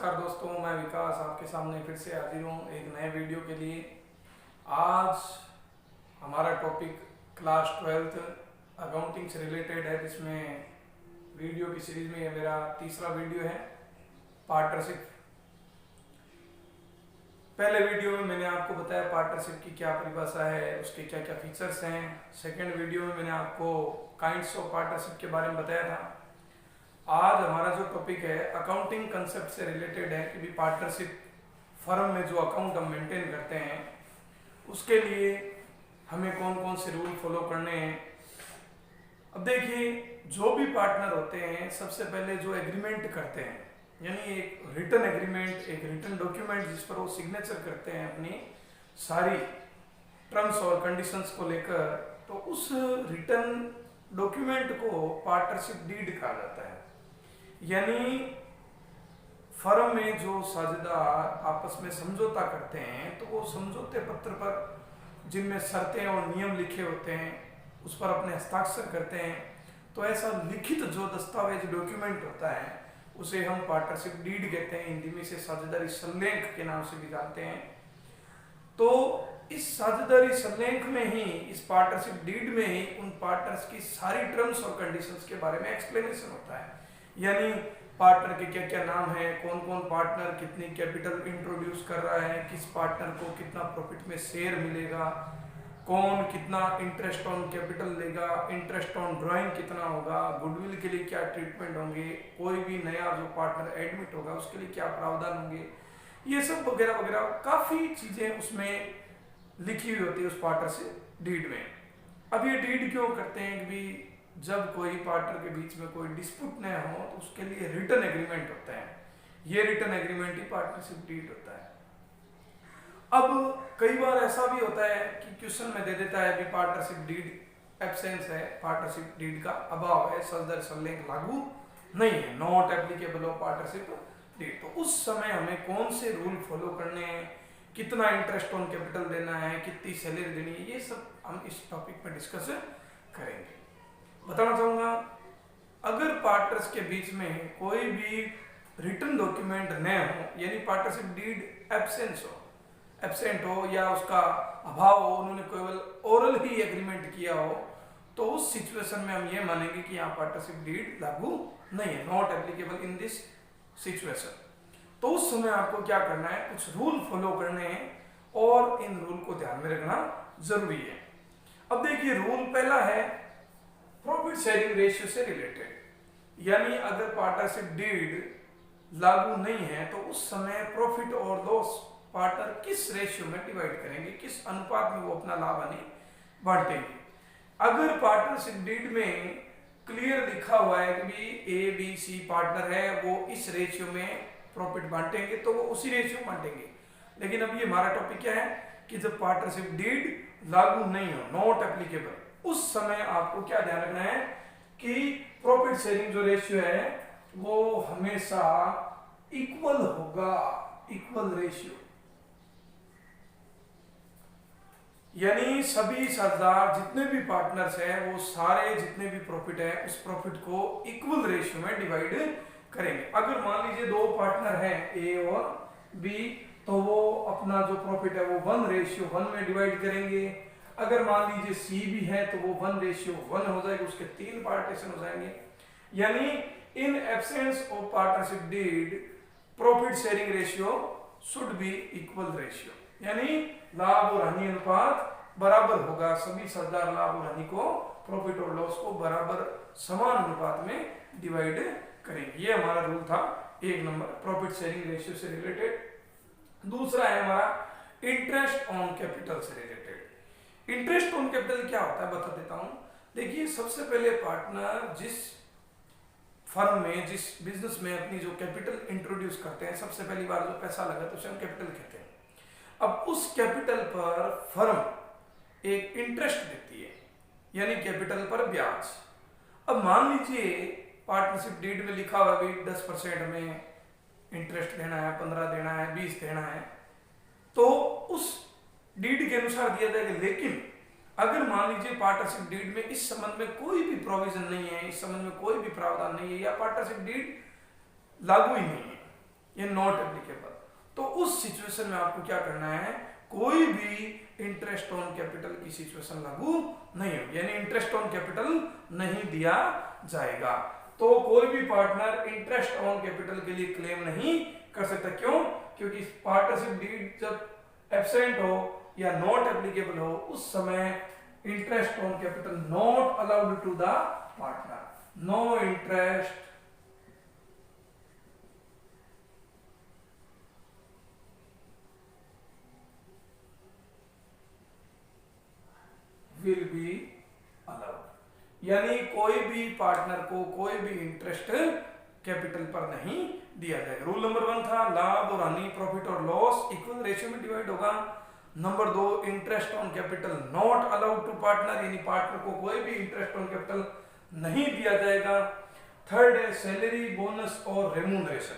नमस्कार दोस्तों, मैं विकास आपके सामने फिर से हाजिर हूँ एक नए वीडियो के लिए। आज हमारा टॉपिक क्लास 12th अकाउंटिंग से रिलेटेड है, जिसमें वीडियो की सीरीज में ये मेरा तीसरा वीडियो है, पार्टनरशिप। पहले वीडियो में मैंने आपको बताया पार्टनरशिप की क्या परिभाषा है, उसके क्या क्या फीचर्स हैं। सेकेंड वीडियो में मैंने आपको काइंड्स ऑफ पार्टनरशिप के बारे में बताया था। आज हमारा जो टॉपिक है अकाउंटिंग कंसेप्ट से रिलेटेड है कि भी पार्टनरशिप फर्म में जो अकाउंट हम मेंटेन करते हैं उसके लिए हमें कौन कौन से रूल फॉलो करने हैं। अब देखिए, जो भी पार्टनर होते हैं सबसे पहले जो एग्रीमेंट करते हैं, यानी एक रिटन एग्रीमेंट, एक रिटन डॉक्यूमेंट जिस पर वो सिग्नेचर करते हैं अपनी सारी टर्म्स और कंडीशंस को लेकर, तो उस रिटन डॉक्यूमेंट को पार्टनरशिप डीड कहा जाता है। यानी फर्म में जो साझेदार आपस में समझौता करते हैं तो वो समझौते पत्र पर जिनमें शर्तें और नियम लिखे होते हैं उस पर अपने हस्ताक्षर करते हैं। तो ऐसा लिखित जो दस्तावेज डॉक्यूमेंट होता है उसे हम पार्टनरशिप डीड कहते हैं, हिंदी में इसे साझेदारी संलेख के नाम से भी जानते हैं। तो इस साझेदारी संलेख में ही, इस पार्टनरशिप डीड में ही उन पार्टनर्स की सारी टर्म्स और कंडीशंस के बारे में एक्सप्लेनेशन होता है। यानी पार्टनर के क्या क्या नाम है, कौन कौन पार्टनर कितनी कैपिटल इंट्रोड्यूस कर रहा है, किस पार्टनर को कितना प्रॉफिट में शेयर मिलेगा, कौन कितना इंटरेस्ट ऑन कैपिटल लेगा, इंटरेस्ट ऑन ड्राइंग कितना होगा, गुडविल के लिए क्या ट्रीटमेंट होंगे, कोई भी नया जो पार्टनर एडमिट होगा उसके लिए क्या प्रावधान होंगे, ये सब वगैरह वगैरह काफ़ी चीज़ें उसमें लिखी हुई होती है उस पार्टनरशिप डीड में। अब ये डीड क्यों करते हैं कि भी जब कोई पार्टनर के बीच में कोई डिस्प्यूट न हो तो उसके लिए रिटन एग्रीमेंट होता है। ये रिटन एग्रीमेंट ही पार्टनरशिप डीड होता है। अब कई बार ऐसा भी होता है कि क्वेश्चन में दे देता है भी पार्टनरशिप डीड एब्सेंस है, पार्टनरशिप डीड का अभाव है, साझेदारी संलेख लागू नहीं है, not applicable of partnership deed. तो उस समय हमें कौन से रूल फॉलो करने हैं, कितना इंटरेस्ट ऑन कैपिटल देना है, कितनी सैलरी देनी है, ये सब हम इस टॉपिक पर डिस्कस करेंगे। बताना चाहूँगा, अगर पार्टनर्स के बीच में कोई भी रिटन डॉक्यूमेंट न हो, यानी पार्टनरशिप डीड एब्सेंट हो या उसका अभाव हो, उन्होंने केवल ओरल ही एग्रीमेंट किया हो, तो उस सिचुएशन में हम ये मानेंगे कि यहाँ पार्टनरशिप डीड लागू नहीं है, not applicable in this situation. तो उस समय आपको क्या करना है, कुछ रूल फॉलो करने हैं और इन रूल को ध्यान में रखना जरूरी है। अब देखिए, रूल पहला है प्रॉफिट शेयरिंग रेशियो से रिलेटेड। यानी अगर पार्टनरशिप डीड लागू नहीं है तो उस समय प्रॉफिट और लॉस पार्टनर किस रेशियो में डिवाइड करेंगे, किस अनुपात में वो अपना लाभ हानि बांटेंगे। अगर पार्टनरशिप डीड में क्लियर लिखा हुआ है कि भी ए बी सी पार्टनर है, वो इस रेशियो में प्रॉफिट बांटेंगे तो वो उसी रेशियो बांटेंगे। लेकिन अब ये हमारा टॉपिक क्या है कि जब पार्टनरशिप डीड लागू नहीं हो, नॉट एप्लीकेबल, उस समय आपको क्या ध्यान रखना है कि प्रॉफिट शेयरिंग जो रेशियो है वो हमेशा इक्वल होगा, इक्वल रेशियो। यानी सभी साझेदार जितने भी पार्टनर्स हैं वो सारे जितने भी प्रॉफिट है उस प्रॉफिट को इक्वल रेशियो में डिवाइड करेंगे। अगर मान लीजिए दो पार्टनर हैं ए और बी, तो वो अपना जो प्रॉफिट है वो 1:1 में डिवाइड करेंगे। अगर मान लीजिए सी भी है तो वो 1:1 हो जाएगा, उसके 3 पार्टीशन हो जाएंगे। यानी in absence of partnership deed profit sharing ratio should be equal ratio, यानी लाभ और हानि अनुपात बराबर होगा। सभी साझेदार लाभ और हानि को, प्रॉफिट और लॉस को बराबर समान अनुपात में डिवाइड करेंगे। ये हमारा रूल था 1 नंबर, प्रॉफिट शेयरिंग रेशियो से रिलेटेड। दूसरा है हमारा इंटरेस्ट ऑन कैपिटल से रिलेटेड। इंटरेस्ट ऑन कैपिटल क्या होता है बता देता हूं। देखिए, सबसे पहले पार्टनर जिस फर्म में, जिस बिजनेस में अपनी जो कैपिटल इंट्रोड्यूस करते हैं, सबसे पहली बार जो पैसा लगा तो उसे हम कैपिटल कहते हैं। अब उस कैपिटल पर फर्म एक इंटरेस्ट देती है, यानी कैपिटल पर ब्याज। अब मान लीजिए पार्टनरशिप डीड में लिखा हुआ भी 10% में इंटरेस्ट देना है, 15 देना है, 20 देना है, तो उस डीड के अनुसार दिया जाएगा। लेकिन अगर मान लीजिए पार्टनरशिप डीड में इस संबंध में कोई भी प्रोविजन नहीं है, इस संबंध में कोई भी प्रावधान नहीं है, या पार्टनरशिप डीड लागू ही नहीं है, ये नॉट एप्लीकेबल। तो उस सिचुएशन में आपको क्या करना है, कोई भी इंटरेस्ट ऑन कैपिटल की सिचुएशन लागू नहीं होगी, यानी इंटरेस्ट ऑन कैपिटल नहीं दिया जाएगा। तो कोई भी पार्टनर इंटरेस्ट ऑन कैपिटल के लिए क्लेम नहीं कर सकता। क्यों? क्योंकि पार्टनरशिप डीड जब एब्सेंट हो या नॉट एप्लीकेबल हो, उस समय interest on capital not allowed to the partner. No interest will be allowed, यानी कोई भी पार्टनर को कोई भी इंटरेस्ट कैपिटल पर नहीं दिया जाएगा। रूल नंबर 1 था लाभ और हानि, प्रॉफिट और लॉस इक्वल रेशियो में डिवाइड होगा। Number 2 interest on capital not allowed to partner, यानी पार्टनर को कोई भी इंटरेस्ट ऑन कैपिटल नहीं दिया जाएगा। थर्ड है सैलरी, बोनस और रेम्यूनरेशन,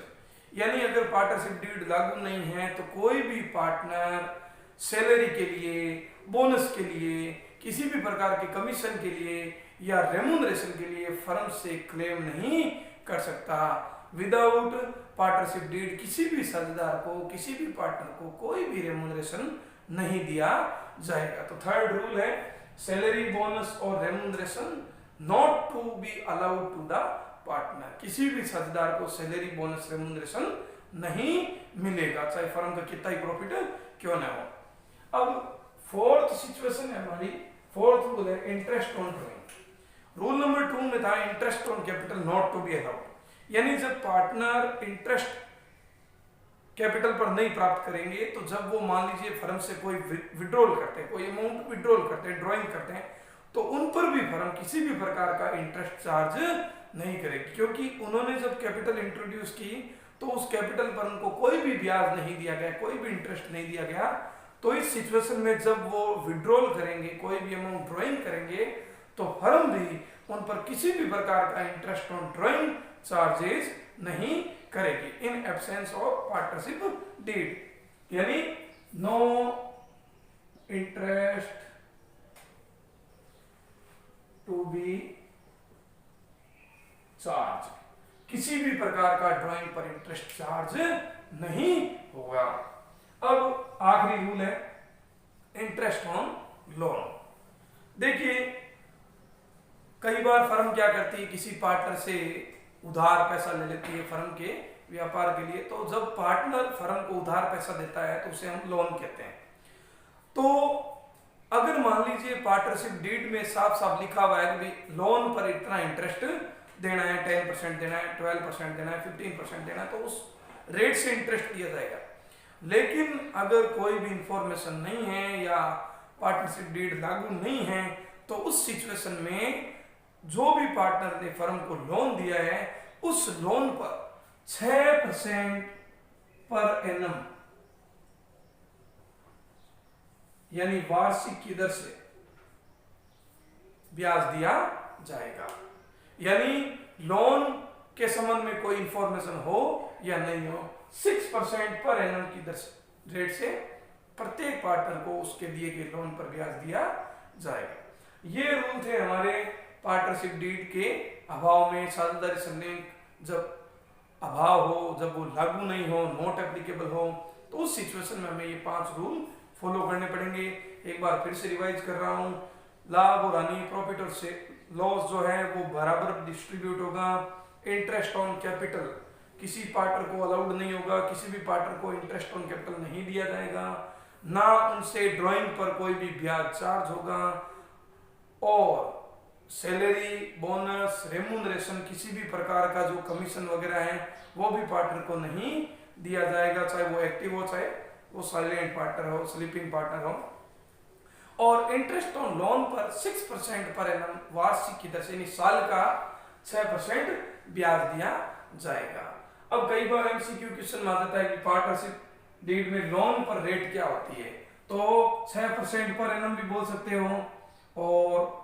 यानी अगर पार्टनरशिप डीड लागू नहीं है तो कोई भी पार्टनर सैलरी के लिए, बोनस के लिए, किसी भी प्रकार के कमीशन के लिए या रेम्यूनरेशन के लिए फर्म से क्लेम नहीं कर सकता। विदाउट पार्टनरशिप डीड किसी भी साझेदार को, किसी भी पार्टनर को कोई भी रेम्यूनरेशन नहीं दिया जाएगा। तो थर्ड रूल है सैलरी, बोनस और remuneration not to be allowed to the partner, किसी भी साझेदार को सैलरी, बोनस, रेम्यूनरेशन नहीं मिलेगा, चाहे फर्म का कितना ही प्रॉफिट क्यों ना हो। अब फोर्थ सिचुएशन है हमारी, फोर्थ रूल है interest on drawing. Rule number 2 में था interest on capital not to be allowed, यानी जब पार्टनर इंटरेस्ट कैपिटल पर नहीं प्राप्त करेंगे, तो जब वो मान लीजिए फर्म से कोई विड्रॉल करते हैं, कोई अमाउंट विड्रॉल करते हैं, ड्राइंग करते हैं, तो उन पर भी फर्म किसी भी प्रकार का इंटरेस्ट चार्ज नहीं करेगी, क्योंकि उन्होंने जब कैपिटल इंट्रोड्यूस की तो उस कैपिटल पर उनको कोई भी ब्याज नहीं दिया गया, कोई भी इंटरेस्ट नहीं दिया गया। तो इस सिचुएशन में जब वो विड्रॉल करेंगे, कोई भी अमाउंट ड्राइंग करेंगे, तो फर्म भी उन पर किसी भी प्रकार का इंटरेस्ट ऑन ड्राइंग चार्जेस नहीं करेगी in absence of partnership deed, यानी no interest to be charge, किसी भी प्रकार का ड्राइंग पर इंटरेस्ट चार्ज नहीं होगा। अब आखिरी रूल है इंटरेस्ट ऑन लोन। देखिए कई बार फर्म क्या करती है, किसी पार्टनर से उधार पैसा ले लेती है फर्म के व्यापार के लिए। तो जब पार्टनर फर्म को उधार पैसा देता है तो उसे हम लोन कहते हैं। तो अगर मान लीजिए पार्टनरशिप डीड में साफ साफ लिखा हुआ है कि लोन पर इतना इंटरेस्ट देना है, 10% देना है, 12% देना है, 15% देना है, तो उस रेट से इंटरेस्ट दिया जाएगा। लेकिन अगर कोई भी इंफॉर्मेशन नहीं है या पार्टनरशिप डीड लागू नहीं है, तो उस सिचुएशन में जो भी पार्टनर ने फर्म को लोन दिया है, उस लोन पर 6% पर एनम, यानी वार्षिक की दर से ब्याज दिया जाएगा। यानी लोन के संबंध में कोई इंफॉर्मेशन हो या नहीं हो, 6% पर एनम की दर से, रेट से प्रत्येक पार्टनर को उसके दिए गए लोन पर ब्याज दिया जाएगा। ये रूल थे हमारे पार्टनरशिप डीड के अभाव में। साझेदारी संलेख जब अभाव हो, जब वो लागू नहीं हो, नॉट एप्लीकेबल हो, तो उस सिचुएशन में हमें ये 5 रूल फॉलो करने पड़ेंगे। एक बार फिर से रिवाइज कर रहा हूँ, लाभ और हानि, प्रॉफिट और लॉस जो है वो बराबर डिस्ट्रीब्यूट होगा। इंटरेस्ट ऑन कैपिटल किसी पार्टनर को अलाउड नहीं होगा, किसी भी पार्टनर को इंटरेस्ट ऑन कैपिटल नहीं दिया जाएगा, ना उनसे ड्राइंग पर कोई भी ब्याज चार्ज होगा, और सैलरी, बोनस, रेम्यूनरेशन, किसी भी प्रकार का जो कमीशन वगैरह है वो भी पार्टनर को नहीं दिया जाएगा, चाहे वो एक्टिव हो, चाहे वो साइलेंट पार्टनर हो, स्लीपिंग पार्टनर हो। और इंटरेस्ट ऑन लोन पर 6% पर एनम वार्षिक की दर से, यानी साल का 6% ब्याज दिया जाएगा। अब कई बार एमसीक्यू क्वेश्चन आ जाता है कि पार्टनरशिप डीड में लोन पर रेट क्या होती है, तो 6% पर एनम भी बोल सकते हो और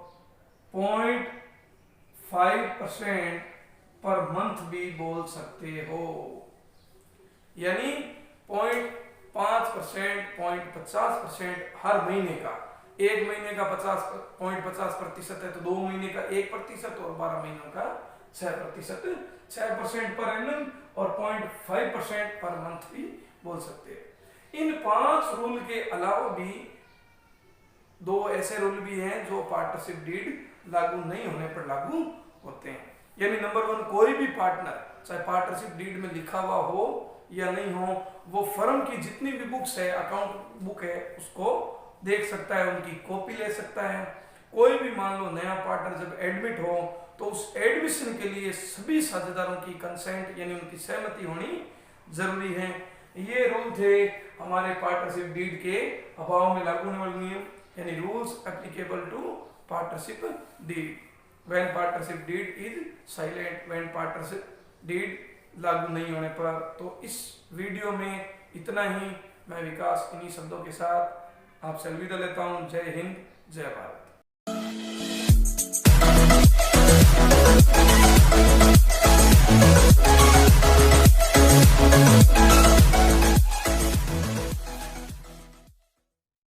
0.5% पर मंथ भी बोल सकते हो, यानी 0.5%, 0.50% हर महीने का। एक महीने का 0.50% है तो 2 महीने का 1% और 12 महीनों का 6%, 6% पर एनम और 0.5% पर मंथ भी बोल सकते हैं। इन 5 रूल के अलावा भी 2 ऐसे रूल भी हैं जो पार्टनरशिप डीड लागू नहीं होने पर लागू होते हैं। यानी नंबर 1, कोई भी पार्टनर चाहे पार्टनरशिप डीड में लिखा हुआ हो या नहीं हो, वो फर्म की जितनी भी बुक्स है, अकाउंट बुक है, उसको देख सकता है, उनकी कॉपी ले सकता है। कोई भी मान लो नया पार्टनर जब एडमिट हो तो उस एडमिशन के लिए सभी साझेदारों की कंसेंट यानी उनकी सहमति होनी जरूरी है। ये रूल थे हमारे पार्टनरशिप डीड के अभाव में लागू होने वाले नियम, यानी rules applicable to partnership deed when partnership deed is silent, when partnership deed लागू नहीं होने पर। तो इस वीडियो में इतना ही। मैं विकास इन्हीं शब्दों के साथ आपसे अलविदा लेता हूँ। जय हिंद, जय भारत।